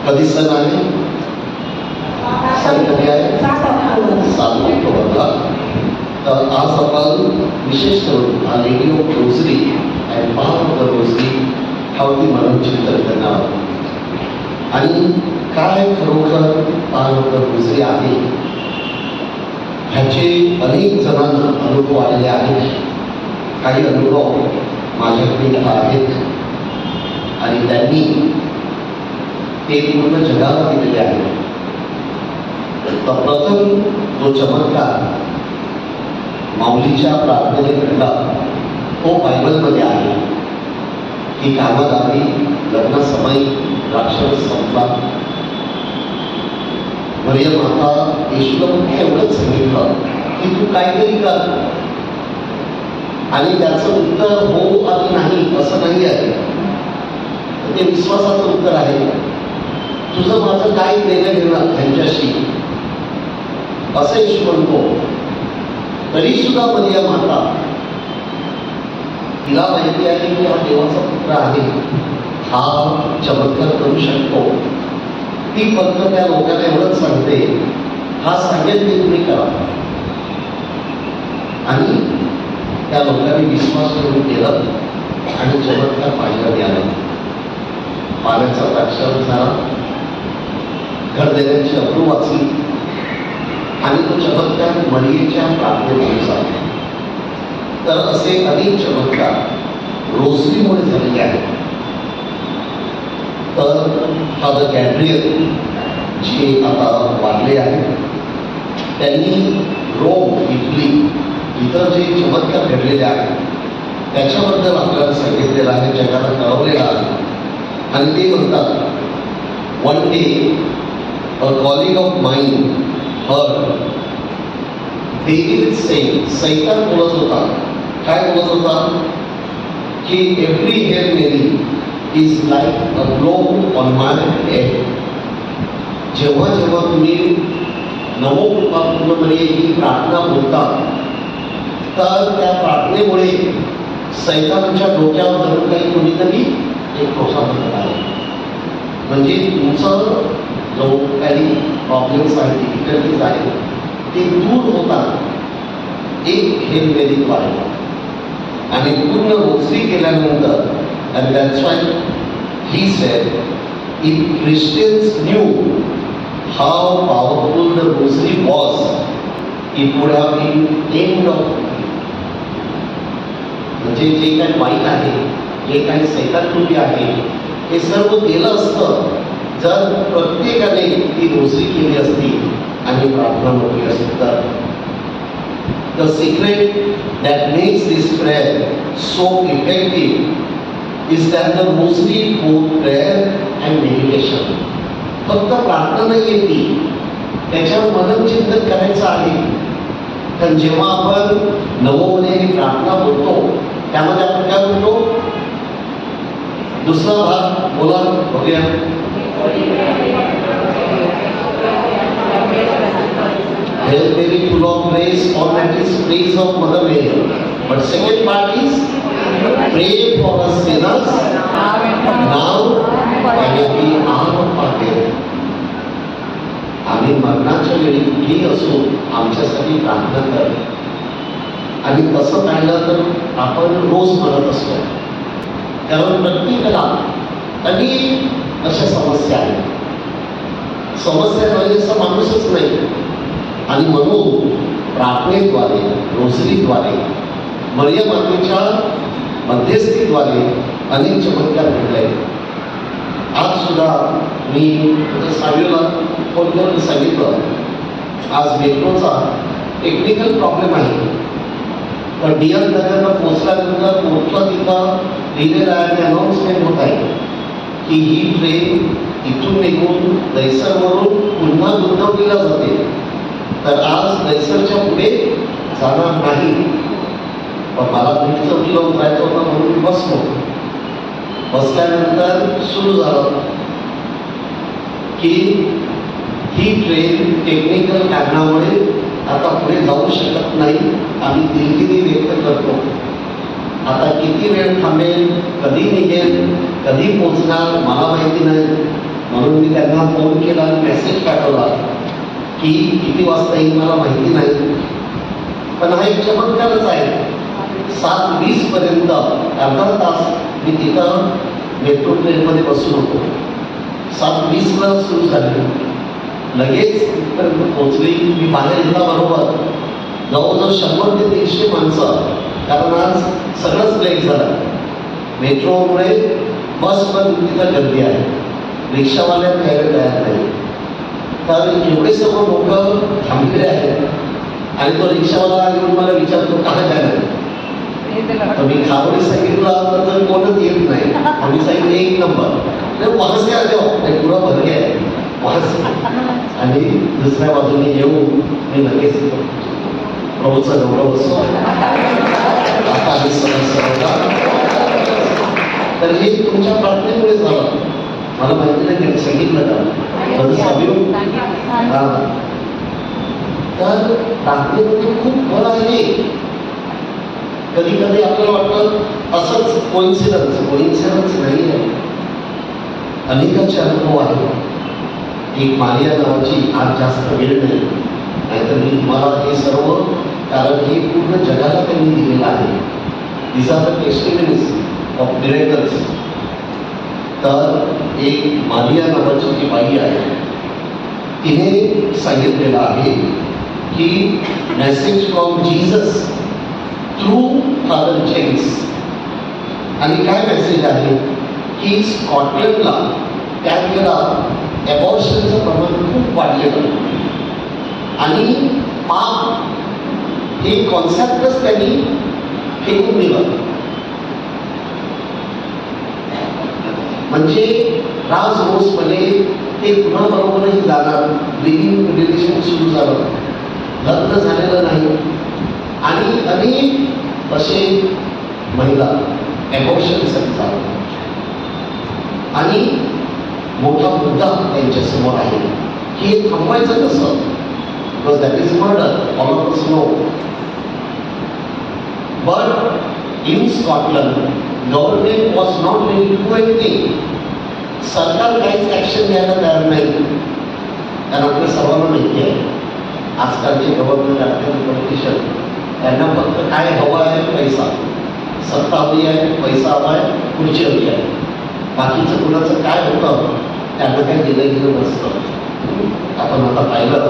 कधी सण आहे? सण कधी आहे? 7 ऑक्टोबरला. तर आज आपण विशेष करून हा रेडिओ रोजरी आणि पाहत रोजरी ह्यावरती मनोचिंतन करणार आहोत. आणि काय खरोखर पाहत रोजरी आहे ह्याचे अनेक जणांना अनुभव आलेले आहेत. काही अनुभव माझ्याकडे आहेत आणि त्यांनी ते पूर्ण जगाला दिलेले आहेत. तर प्रथम जो चमत्कार माऊलीच्या प्रार्थनेने घडला तो बायबलमध्ये आहे की कानागावी लग्नासमयी द्राक्षरस संपला. मरियम माता येशूला फक्त एवढंच सांगितलं की तू काहीतरी कर, आणि त्याचं उत्तर हो आणि नाही असं नाही आहे. ते विश्वासाचं उत्तर आहे. तुझं माझं काय देणं घेणं त्यांच्याशी असं येशू म्हणतो. तरी सुद्धा मरियम माता तिला माहिती आहे की हा देवाचा पुत्र आहे, हा चमत्कार करू शकतो. ती फक्त त्या लोकांना एवढंच सांगते, हा सांगेल ते तुम्ही करा. आणि त्या लोकांनी विश्वास करून केलं आणि चमत्कार पाहायला मिळाला. पाण्याचा द्राक्षारस झाला, घर देण्याची अप्रू वाचली आणि तो चमत्कार मरियेच्या प्रार्थनेमुळे झाला. तर असे अनेक चमत्कार रोजरीमुळे झालेले आहेत. तर फादर गॅब्रियल जे आता वारले आहेत, त्यांनी रोम इटली इतर जे चमत्कार घडलेले आहेत त्याच्याबद्दल आपल्याला सांगितलेलं आहे, जगाला कळवलेलं आहे. आणि ते म्हणतात, one day a colleague of mind heard David saying. सैतान बोलत होता. काय बोलत होता? की every hail Mary is like a blow on my head. जेव्हा जेव्हा तुम्ही नमो कृपा पूर्ण मरिये ही प्रार्थना बोलता तर त्या प्रार्थनेमुळे सैतानाच्या डोक्यावर जरूर काही कोणीतरी एक ठोसा बसत आहे. म्हणजे तुमचं जो काही प्रॉब्लेम्स आहेत, डिफिकल्टीज आहेत, ते दूर होतात एक हेल मेरीद्वारे. आणि पूर्ण रोजरी केल्यानंतर, and that's why he said, if Christians knew how powerful the rosary was, it would have been end of. म्हणजे जे काही वाईट आहे, जे काही सैतानरूपी आहे, हे सर्व गेलं असतं जर प्रत्येकाने ती रोजरी केली असती आणि प्रार्थना म्हटली असती तर. The secret that makes this prayer so effective is that the rosary both prayer and meditation. फक्त प्रार्थना नाही येते, त्याच्यावर मननचिंतन करायचं आहे. कारण जेव्हा आपण नवोमध्ये प्रार्थना बोलतो त्यामध्ये आपण काय बोलतो? दुसरा भाग बोला बघूया. Hail Mary, full of grace, all that is praise of Mother Mary. But second part is pray for us sinners now and at the hour of our death. आम्ही मरणाच्या वेळी कुठेही असो आमच्यासाठी प्रार्थना कर. आणि तसं पाहिलं तर आपण रोज म्हणत असतो, कारण प्रत्येकाला अनेक अशा समस्या आहेत. समस्या म्हणजे असा माणूसच नाही. आणि म्हणून प्रार्थनेद्वारे, रोजरीद्वारे, मरियम मातेच्या मध्यस्थीद्वारे अनेक चमत्कार घडले. आज सुद्धा मी सावीला फोन करून सांगितलं, आज मेट्रोचा टेक्निकल प्रॉब्लेम आहे, पण डिअर नगरला पोचल्यानंतर पोचला तिथं लिहिलेलं आहे, अनाऊन्समेंट होत आहे की ही ट्रेन इथून निघून दहिसरवरून पुन्हा दुर्गवलीला जाते. तर आज दहिसरच्या पुढे जाणार नाही. पण मला पुढे चौकीला जायचं होतं म्हणून मी बसलो. बसल्यानंतर सुरू झालं की ही ट्रेन टेक्निकल कारणामुळे आता पुढे जाऊ शकत नाही. आम्ही दिलगिरी व्यक्त करतो. आता किती वेळ थांबेल, कधी निघेल, कधी पोचणार मला माहिती नाही. म्हणून मी त्यांना फोन केला आणि मेसेज पाठवला की किती वाजता येईल मला माहिती नाही, पण हा एक चमत्कारच आहे. 7:20 पर्यंत अर्धा तास मी तिथं मेट्रो ट्रेनमध्ये बसून होतो. 7:20ला सुरू झाली, लगेच तिथपर्यंत पोहोचली. मी बाहेर येण्याबरोबर जवळजवळ 100 ते 150 माणसं, कारण आज सगळंच लेट झालं. मेट्रोमुळे बस पण तिथं गर्दी आहे, रिक्षावाल्या घ्यायला तयार नाही. तर एवढे सर्व लोक थांबलेले आहेत आणि तो रिक्षावाला येऊन मला विचारतो का जाणार. तर मी खारोडी सांगितलं तर कोणच येत नाही. आम्ही सांगितलं 1 नंबर वहां से आ जाओ, पुरा भर गया है वहां से. आणि दुसऱ्या बाजूने येऊन मी लगेच प्रभूचं गौरव असतो. आता आम्ही तर हे तुमच्या प्रार्थनेमुळे झालं. मला माहिती नाही सांगितलं का तर प्रार्थनेमध्ये खूप बळ आहे. कधी कधी आपल्याला वाटतं असंच कोइन्सिडन्स नाही आहे. अनेकांचे अनुभव आहेत. एक मारिया नावाची आज जास्त वेळ नाही, नाहीतर मी तुम्हाला हे सर्व, कारण हे पूर्ण जगाला त्यांनी दिलेलं आहे. This are the testimonies of miracles. तर एक मारिया नावाची जी बाई आहे, तिने सांगितलेलं आहे की message from Jesus through father James. आणि काय मेसेज आहे की स्कॉटलंडला त्यावेळेला ॲबॉर्शनचं प्रमाण खूप वाढलेलं आणि पाप हे कॉन्सेप्टच त्यांनी फेकून दिलं. म्हणजे राजरोसपणे ते कुणाबरोबरही जाणार, लिव्हिंग रिलेशन सुरू झालं, लग्न झालेलं नाही आणि अनेक असे महिला ॲबॉर्शनसाठी चालतात. आणि मोठा मुद्दा त्यांच्यासमोर आहे की हे थांबवायचं कसं, because that is murder, all of us know. But in Scotland government was not ready to do anything. सरकार काहीच ॲक्शन घ्यायला तयार नाही. कारण आपल्या सर्वांना माहिती आहे आजकालचे गव्हर्नमेंट आजकालचे पॉलिटिशियन, त्यांना फक्त काय हवं आहे, पैसा. सत्ता हवी आहे, पैसा हवा आहे, खुर्ची हवी आहे. बाकीचं कुणाचं काय होतं त्यांना काही दिलं गेलं नसतं. आपण आता पाहिलं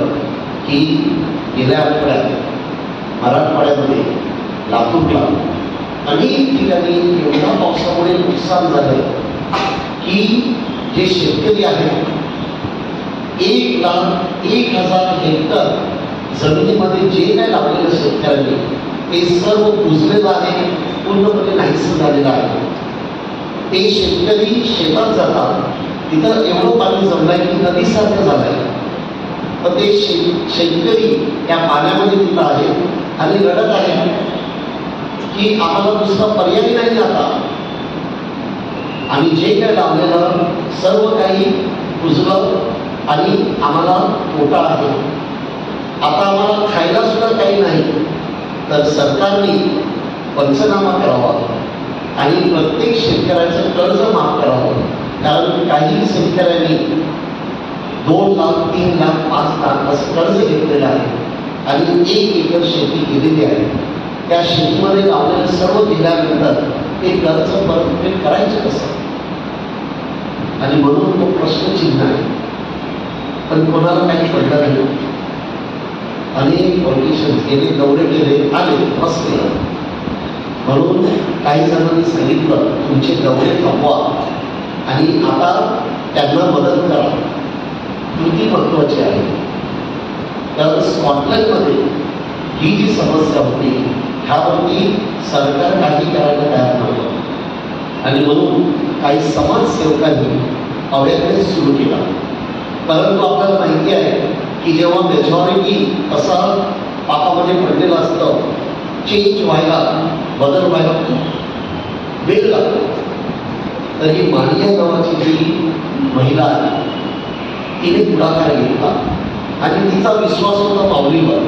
की गेल्या आठवड्यात मराठवाड्यामध्ये लातूरला अनेक ठिकाणी एवढ्या पावसामुळे नुकसान झालं की जे शेतकरी आहेत 1,01,000 हेक्टर जमिनीमध्ये जे काय लावलेलं शेतकऱ्यांनी ते सर्व कुजलेलं आहे, पूर्णपणे नाहीसं झालेलं आहे. ते शेतकरी शेतात जातात, तिथं एवढं पाणी जमलंय की नदीसारखं झालंय. पण ते शेतकरी त्या पाण्यामध्ये तिथं आहेत आणि रडत आहे की आम्हाला दुसरा पर्याय नाही आता. आणि जे काय लावलेलं सर्व काही कुजलं आणि आम्हाला तोटा आहे. आता आम्हाला खायला सुद्धा काही नाही. तर सरकारने पंचनामा करावा आणि प्रत्येक शेतकऱ्याचं कर्ज माफ करावं. कारण काही शेतकऱ्यांनी 2 लाख, 3 लाख, 5 लाख असं कर्ज घेतलेलं आहे आणि 1 एकर शेती केलेली आहे. त्या शेतीमध्ये लावलेलं सर्व दिल्यानंतर ते कर्ज परतफेड करायचं कसं, आणि म्हणून तो प्रश्नचिन्ह आहे. पण कोणाला काही कळलं नाही. अनेक पॉलिटिशियन्स गेले, दौरे केले, आले, बसले. म्हणून काही जणांनी सांगितलं तुमचे दौरे थांबवा आणि आता त्यांना मदत करा. कृती महत्त्वाची आहे. तर स्कॉटलंडमध्ये ही जी समस्या होती ह्यावरती सरकार काही करायला तयार नव्हतं आणि म्हणून काही समाजसेवकांनी अवेअरनेस सुरू केला. परंतु आपल्याला माहिती आहे की जेव्हा मेजॉरिटी असा पापामध्ये पडलेलं असतं, चेंज व्हायला, बदल व्हायला खूप वेळ लागतो. तर ही मारिया नावाची जी महिला आहे तिने पुढाकार घेतला आणि तिचा विश्वास होता माऊलीवर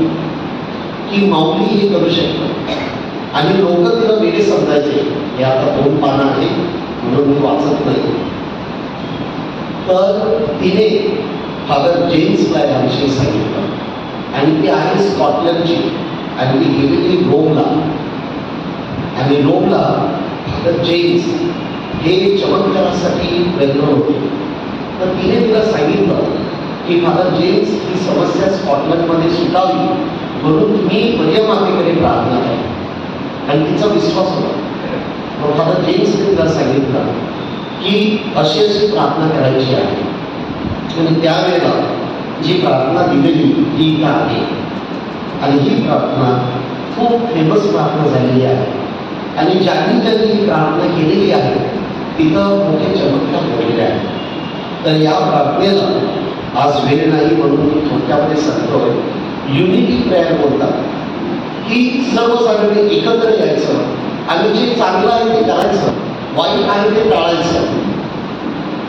की माऊली हे करू शकतात. आणि लोक तिला वेगळे समजायचे. हे आता 2 पानं आहे म्हणून मी वाचत नाही. तर तिने फादर जेम्सला याविषयी सांगितलं आणि ती आहे स्कॉटलंडची आणि ती गेलेली रोमला. आणि रोमला फादर जेम्स हे चमत्कारासाठी प्रयत्न होते. तर तिने तिला सांगितलं की फादर जेम्स ही समस्या स्कॉटलंडमध्ये सुटावी म्हणून तुम्ही मरियमातेकडे प्रार्थना करा. आणि तिचा विश्वास होता. मग फादर जेम्सने तिला सांगितलं की अशी अशी प्रार्थना करायची आहे. आणि त्यावेळेला जी प्रार्थना दिलेली ती इथं आहे आणि ही प्रार्थना खूप फेमस प्रार्थना झालेली आहे आणि ज्यांनी ज्यांनी ही प्रार्थना केलेली आहे तिथं मोठे चमत्कार घडलेले आहेत. तर या प्रार्थनेला आज वेळ नाही म्हणून मी थोडक्यामध्ये सांगतोय. युनिटी प्रेयर बोलतात की सर्वसाधारण एकत्र यायचं आणि जे चांगलं आहे ते करायचं, वाईट आहे ते टाळायचं.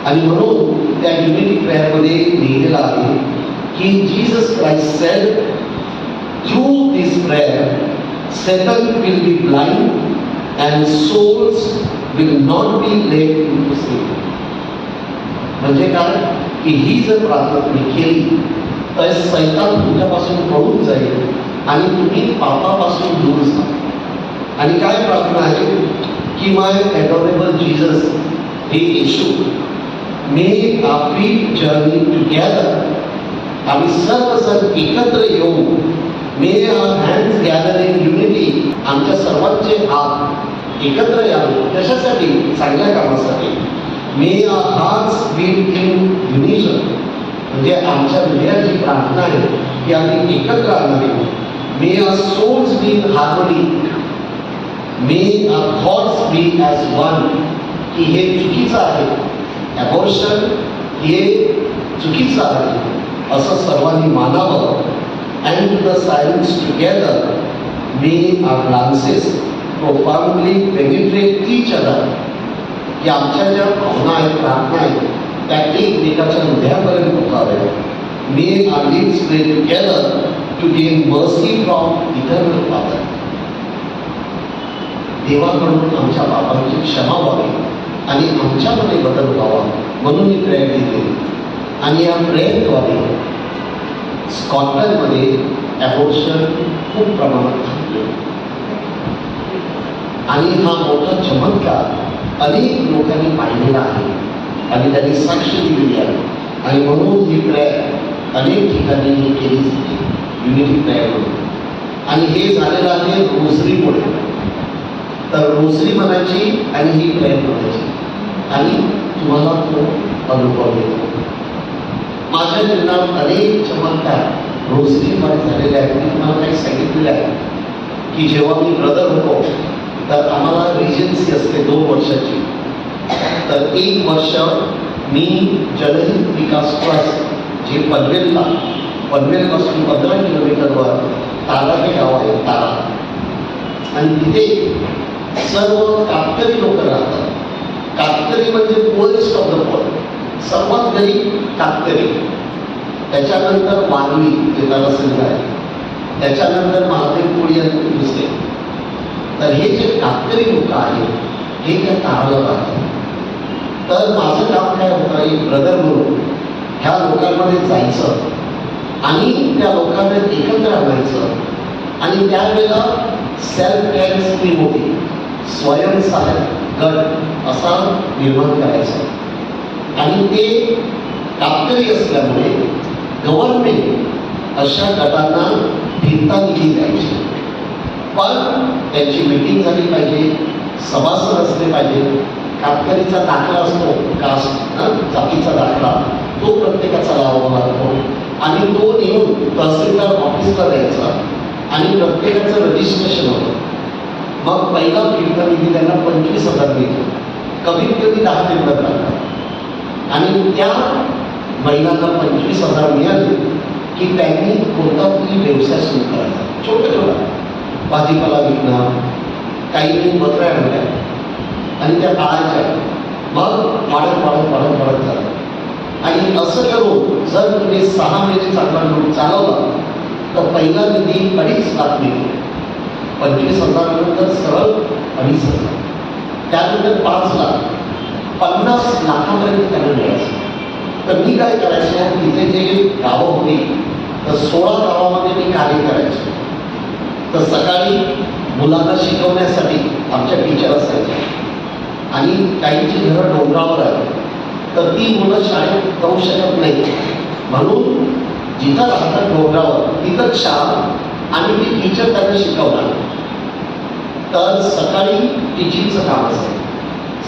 आणि म्हणून त्या युनिटी प्रेयरमध्ये लिहिलेलं आहे की Jesus Christ sed through this prayer Satan will be blind and souls will not be led into sin. म्हणजे काय की ही जर प्रार्थना तुम्ही केली तर सैतान तुमच्यापासून पळून जाईल आणि तुम्ही पापापासून दूर जाल. आणि काय प्रार्थना आहे की माय ॲडोरेबल जीसस, हे येशू, मे आपली जर्नी टुगेदर, आम्ही सर्वजण एकत्र येऊ. May our hands gather in unity, आमच्या सर्वांचे हात एकत्र यावे. कशासाठी? चांगल्या कामासाठी. May our hearts beat in unison, म्हणजे आमच्या हृदयाची प्रार्थना आहे की आम्ही एकत्र आणावे. May our souls be in harmony, may our thoughts be as one, की हे चुकीचं आहे, ॲबॉर्शन हे चुकीचं आहे असं सर्वांनी मानावं. And to the silence together, may our glances profoundly penetrate each other. की आमच्या ज्या भावना आहेत, प्रार्थना आहेत, त्या एकमेकाच्या हृदयापर्यंत पोहोचाव्या. May our lips pray together to gain mercy from eternal Father. देवाकडून आमच्या पापांची क्षमा व्हावी आणि आमच्यामध्ये बदल व्हावा म्हणून ही प्रेयर दिली. आणि या प्रेयरद्वारे स्कॉटलंडमध्ये ॲबॉर्शन खूप प्रमाणात थांबले आणि हा मोठा चमत्कार अनेक लोकांनी पाहिलेला आहे आणि त्यांनी साक्ष दिलेली आहे. आणि म्हणून ही प्रेयर अनेक ठिकाणी ही केली जाते युनिटी प्रेयर म्हणून. आणि हे झालेलं आहे रोझरीमुळे. तर रोझरी म्हणायची आणि ही प्रेयर म्हणायची आणि तुम्हाला तो अनुभव येतो. माझ्या जीवनात अनेक चमत्कार रोझरीद्वारे झालेले आहेत. मी तुम्हाला काही सांगितलेले आहे की जेव्हा मी ब्रदर होतो तर आम्हाला रेजिन्सी असते 2 वर्षाची. तर 1 वर्ष मी जनहित विकास ट्रस्ट जे पनवेलपासून 15 किलोमीटरवर तारा हे गाव आहे, तारा, आणि तिथे सर्व कातकरी लोक राहतात. कातकरी म्हणजे पोएस्ट ऑफ द पोअर, सर्वात गरीब कातकरी. त्याच्यानंतर वारली जे त्याला संघ आहे, त्याच्यानंतर महादेव कोळी आणि दुसरे. तर हे जे कातकरी लोक आहेत हे त्या ताराला राहतात. तर माझं काम काय होतं, एक ब्रदर म्हणून ह्या लोकांमध्ये जायचं आणि त्या लोकांना एकत्र आणायचं. आणि त्यावेळेला सेल्फ केअर स्कीम होती, स्वयंसहाय्यक गट असा निर्माण करायचा. आणि ते कातकरी असल्यामुळे गव्हर्नमेंट अशा गटांना फिरता निधी द्यायची. पण त्यांची मीटिंग झाली पाहिजे, सभासद असले पाहिजे. कातकरीचा दाखला असतो, कास्ट जातीचा दाखला, तो प्रत्येकाचा लावावा लागतो आणि तो नेऊन तहसीलदार ऑफिसला द्यायचा आणि प्रत्येकाचं रजिस्ट्रेशन होतं. मग पहिला फिरता निधी त्यांना 25,000 मिळतो, कमीत कमी 10 मेंबर लागतात. आणि त्या महिलांना 25,000 मिळाले की त्यांनी कोणता तरी व्यवसाय सुरू करायचा, छोटा छोटा भाजीपाला विकणं, काही बकऱ्या आणल्या आणि त्या पाळायच्या. मग वाढत झालं. आणि असं करून जर तुम्ही 6 महिने चांगला लूट चालवला तर पहिला निधी 2.5 लाख मिळतो. 25,000 नंतर सरळ 2.5,000, त्यानंतर 5 लाख, 50 लाखापर्यंत त्यांना मिळायचं. तर मी काय करायचं, तिथे जे गावं होती तर 16 गावामध्ये मी कार्य करायचो. तर सकाळी मुलांना शिकवण्यासाठी आमच्या टीचर असायच्या आणि काहींची घरं डोंगरावर आहे तर ती मुलं शाळेत जाऊ शकत नाही, म्हणून जिथं राहतात डोंगरावर तिथं शाळा आणि ती टीचर त्यांना शिकवणार. तर सकाळी टीचिंगचं काम असेल,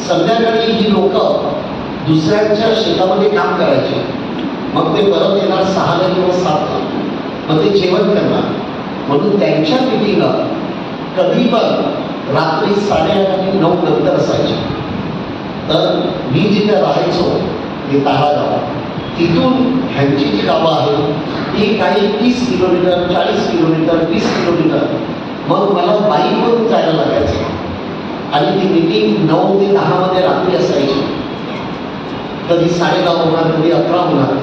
संध्याकाळी ही लोक दुसऱ्यांच्या शेतामध्ये काम करायचे, मग ते परत येणार 6ला किंवा 7ला, मग ते जेवण करणार. म्हणून त्यांच्या मीटिंगला कधी पण रात्री 8:30 आणि 9 नंतर असायचे. तर मी जिथे राहायचो ते ताळागाव, तिथून ह्यांची जी गावं आहेत ती काही 30 किलोमीटर, 40 किलोमीटर, 20 किलोमीटर, मग मला बाईकवरून जायला लागायचं आणि ती मीटिंग 9 ते 10 मध्ये रात्री असायची. कधी 9:30 होणार, कधी 11 होणार.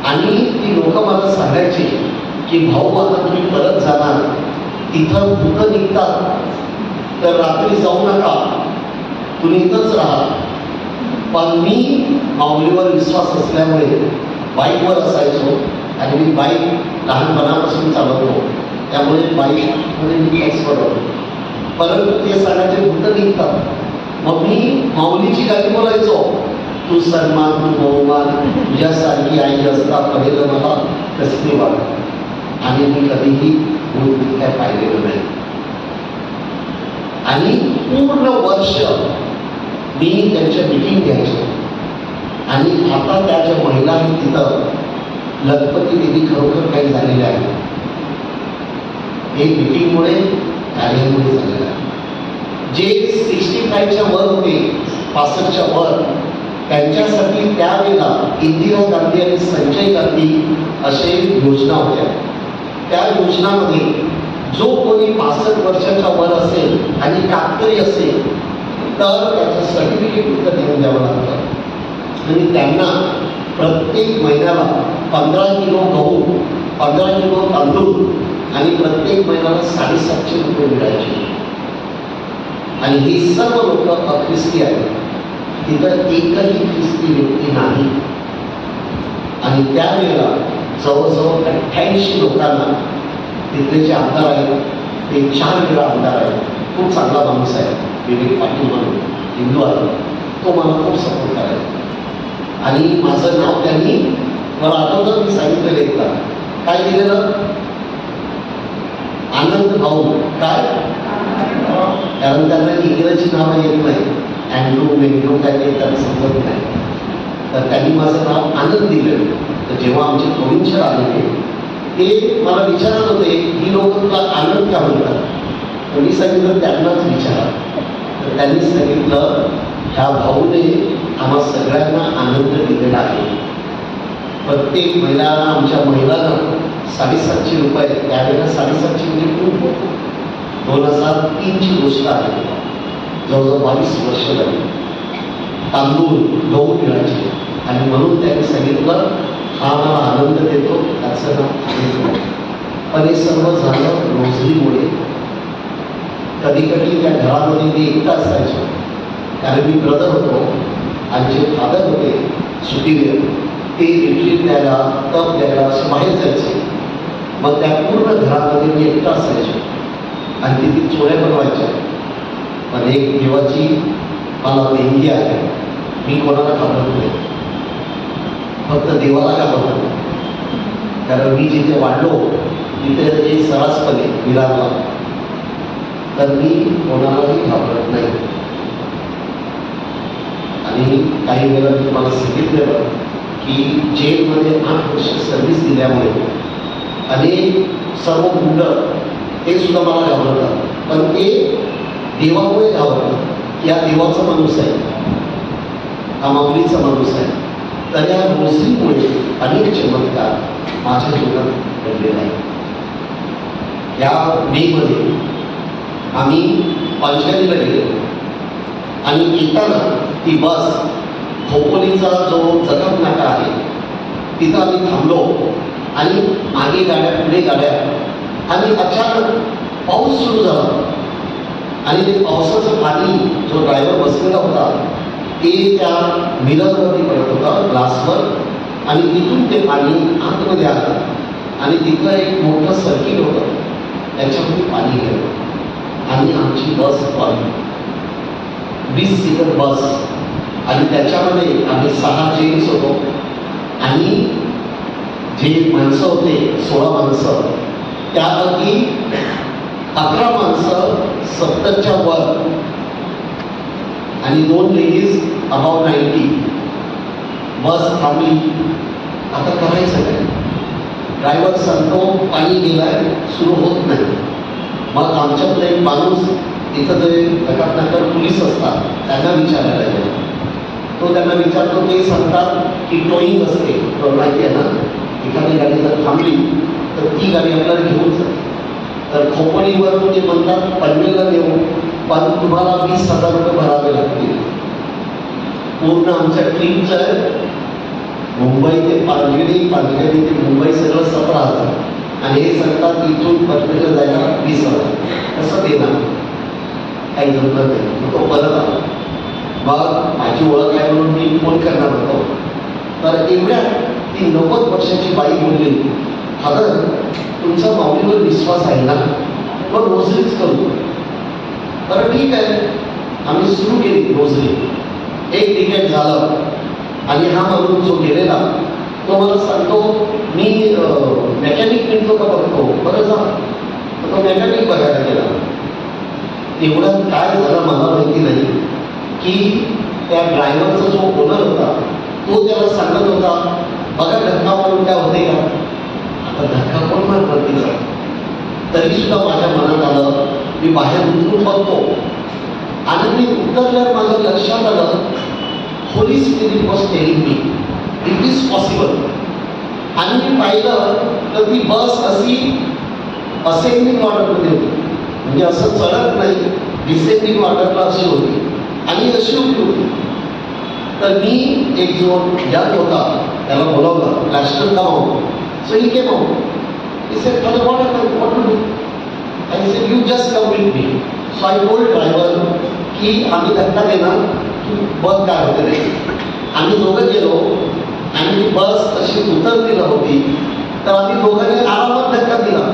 आणि ती लोक मला सांगायचे की भाऊ आता तुम्ही परत जाणार, तिथं भूतं निघतात तर रात्री जाऊ नका, तुम्ही इथंच राहा. पण मी माऊलीवर विश्वास असल्यामुळे बाईकवर असायचो आणि मी बाईक लहानपणापासून चालवतो, त्यामुळे बाईकमध्ये मी एक्सपर्ट होतो. परंतु ते सांगायचे भूतं निघतात, मग मी माऊलीची गाणी बोलायचो, तू सन्मान, तू बहुमान, तुझ्यासारखी आई असता पहिलं मला कसली वाटत. आणि मी कधीही भूत काय पाहिलेलं नाही. आणि पूर्ण वर्ष मी त्यांच्या मीटिंग घ्यायचो. आणि आता त्या ज्या महिला आहेत तिथं लखपती देवी खरोखर काही झालेल्या आहेत, हे मीटिंगमुळे, कार्यामुळे झालेलं आहे. जे 65च्या वर होते, 65च्या वर, त्यांच्यासाठी त्यावेळेला इंदिरा गांधी आणि संजय गांधी असे योजना होत्या. त्या योजनामध्ये जो कोणी 65 वर्षाच्या वर असेल आणि कातकरी असेल तर त्याचं सर्टिफिकेट तिथं देऊन द्यावं लागतं. आणि त्यांना प्रत्येक महिन्याला 15 किलो गहू, 15 किलो तांदूळ आणि प्रत्येक महिन्याला 750 रुपये मिळायचे. आणि ही सर्व लोक अख्रिस्ती आहेत, तिथं एकही ख्रिस्ती व्यक्ती नाही. आणि त्यावेळेला जवळजवळ 88 लोकांना तिथले जे आमदार आहेत ते 4 वेळा आमदार आहेत, खूप चांगला माणूस आहे विवेक पाटील म्हणून, हिंदू आहे, तो मला खूप सपोर्ट करायचा. आणि माझं नाव त्यांनी मला आठवतं, मी सांगितलेलं एकदा काय दिलेलं, आनंद भाऊ. काय, कारण त्यांना इंग्रजी नावं येत नाही, अँड्रू मेंड्रू काय ते त्यांना समजत नाही, तर त्यांनी माझं नाव आनंद दिलेलं. तर जेव्हा आमचे प्रोविन्शियल आले ते मला विचारत होते ही लोक तुला आनंद का म्हणतात, तर मी सांगितलं त्यांनाच विचारा. तर त्यांनी सांगितलं ह्या भाऊने आम्हा सगळ्यांना आनंद दिलेला आहे. प्रत्येक महिलांना, आमच्या महिलांना 750 रुपये, त्यावेळेला 750 म्हणजे खूप होतो. 2003ची गोष्ट आहे, जवळजवळ 22 वर्ष झाली. तांदूळ, गहू मिळायचे. आणि म्हणून त्यांनी सांगितलं हा मला आनंद देतो, त्याचं नाव आनंद. पण हे सर्व झालं रोजरीमुळे. कधी कधी त्या घरामध्ये मी एकटा असायचो, कारण मी ब्रदर होतो आणि जे फादर होते सुपीरियर ते रिट्रीट द्यायला, तप द्यायला असं बाहेर जायचे. मग त्या पूर्ण घरामध्ये मी एकटा असायचो आणि तिथे चोऱ्या बनवायच्या. पण एक देवाची मला देणगी आहे, मी कोणाला घाबरत नाही, फक्त देवाला घाबरतो. कारण मी जिथे वाढलो तिथे जे सरसपणे विरारला, तर मी कोणालाही घाबरत नाही. आणि काही वेळा मी तुम्हाला सांगितलेलं की जेलमध्ये 8 वर्ष सर्व्हिस दिल्यामुळे अनेक सर्व गुंड ते सुद्धा मला घाबरतात, पण ते देवामुळे घाबरतात. या देवाचा माणूस आहे, हा माऊलीचा माणूस आहे. तर या रोजरीमुळे अनेक चमत्कार माझ्या जीवनात घडलेला आहे. या मेमध्ये आम्ही पालघरला गेलो आणि येताना ती बस खोपोलीचा जो जखम नाका आहे तिथं आम्ही थांबलो आणि मागे गाड्या, पुढे गाड्या. आणि अचानक पाऊस सुरू झाला आणि ते पावसाचं पाणी जो ड्रायव्हर बसलेला होता ते त्या मिररवरती पडत होता, ग्लासवर. आणि तिथून ते पाणी आतमध्ये आलं आणि तिथं एक मोठं सर्किट होतं, त्याच्यामध्ये पाणी गेलं आणि आमची बस पळली, 20 सीटर बस, आणि त्याच्यामध्ये आम्ही 6 जेंट्स होतो आणि जे माणसं होते 16 माणसं, त्यापैकी 11 माणसं 70च्या वर आणि 2 लेडीज अबाउट 90. बस थांबली. आता करायचं काय? ड्रायव्हर सांगतो पाणी गेलाय, सुरू होत नाही. मग आमच्याकडे एक माणूस तिथं जे नकार पोलीस असतात त्यांना विचारायला गेला. तो त्यांना विचारतो, ते सांगतात की टोईंग असते, तर माहिती आहे ना, एखादी गाडी जर थांबली तर ती गाडी आपल्याला घेऊन जाते. तर खोपडीवरून ते म्हणतात पनवेलला नेऊ, पण तुम्हाला 20,000 रुपये भरावे लागतील. पूर्ण आमच्या ट्रीपचं मुंबई ते पालघेडी, पालघेडी ते मुंबई सगळं 17,000 आणि हे सांगतात इथून पनवेलला जायला 20,000. कसं देणार? काही जमलं नाही. मग तो परत आला. मग माझी ओळख आहे म्हणून मी फोन करणार होतो. तर एवढ्या ती 90 वर्षाची बाई बोलली, फादर तुमचा माऊलीवर विश्वास आहे ना, मग रोजरीच करू. बरं ठीक आहे, आम्ही सुरू केली रोजरी. एक तिकीट झालं आणि हा माणूस जो गेलेला तो मला सांगतो, मी मेकॅनिक मिळतो का बघतो. बरं जा. तो मेकॅनिक बघायला गेला. एवढं काय झालं मला माहिती नाही की त्या ड्रायव्हरचा जो ओनर होता तो त्याला सांगत होता, बघा धक्का मारून काय होते का. आता धक्का कोण मारणार तिचा. तरी सुद्धा माझ्या मनात आलं, मी बाहेर उतरून बघतो आणि मी उतरल्यावर माझं लक्षात आलं, Holy spirit was telling me it is possible. आणि मी पाहिलं तर ती बस अशी असेंडिंग ऑर्डरमध्ये होती, म्हणजे असं चढत नाही, डिसेंडिंग ऑर्डरला अशी होती आणि अशी होती. तर मी एक जो जज होता त्याला बोलावलं, plaster down. So he came out. He said, "Father, what happened? What to do?" I said, "You just come with me." So I told driver की आम्ही धक्का देणार, की बस काय होते रे. आम्ही दोघं गेलो आणि बस अशी उतरलेली होती, तर आम्ही दोघांनी आरामात धक्का दिला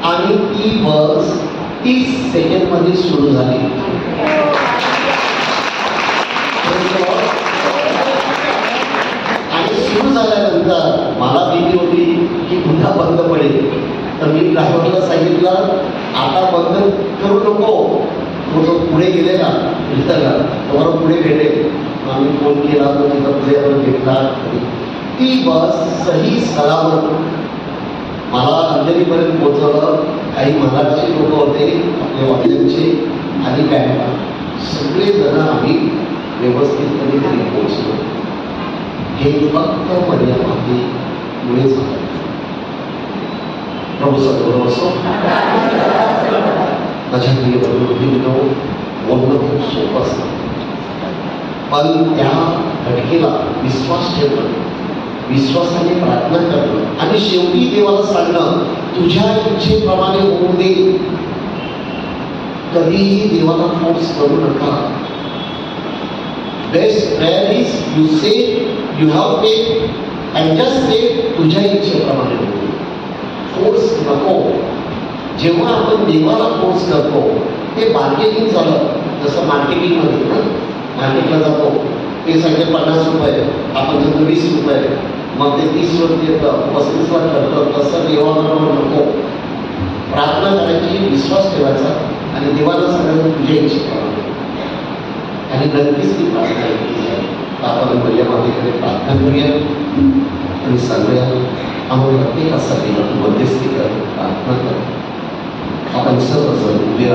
आणि ती बस 30 सेकंडमध्ये सुरू झाली. आणि सुरू झाल्यानंतर मला भीती होती की पुन्हा बंद पडेल. तर मी ड्रायव्हरला सांगितलं, आता बंद करू नको. तो जो पुढे गेलेला इथला तुम्हाला पुढे भेटेल. आम्ही फोन केला, तो तिथं पुढे जाऊन भेटला. ती बस सही सलामत मला अंजलीपर्यंत पोहोचवलं. काही महाराजचे लोक होते, आपले वाद्यांचे आणि बँडा, सगळेजण आम्ही व्यवस्थितपणे घरी पोहोचलो. हे फक्त माझ्या मागेमुळे झालं. प्रभू सद्गुरू असो. माझ्या प्रिय बंधू, बोलणं खूप सोपं असतं, पण त्या घटनेला विश्वास ठेवणं, विश्वासाने प्रार्थना करणं आणि शेवटी देवाला सांगणं, तुझ्या इच्छेप्रमाणे होऊ दे. कधीही देवाला फोर्स करू नका. Best prayer is you say you have faith and just say तुझ्या इच्छेप्रमाणे होऊ दे. फोर्स नको. जेव्हा आपण देवाला फोर्स करतो ते मार्केटिंग झालं. जसं मार्केटिंगमध्ये ना, मार्केटला जातो, ते सगळे 50 रुपये, आपण जर 20 रुपये, मग ते 30 रुपये येतं, 35ला ठरतं. तसं देवाला नको. प्रार्थना करायची, विश्वास ठेवायचा आणि देवाला सांगायचं तुझ्या इच्छेप्रमाणे. आणि नक्कीच ती प्रार्थना केली आहे. आपण मर्या मातेकडे प्रार्थना करूया आणि सांगूया, आम्हाला प्रत्येकासाठी मध्यस्थी कर, प्रार्थना कर. आपण सर्वजण उभे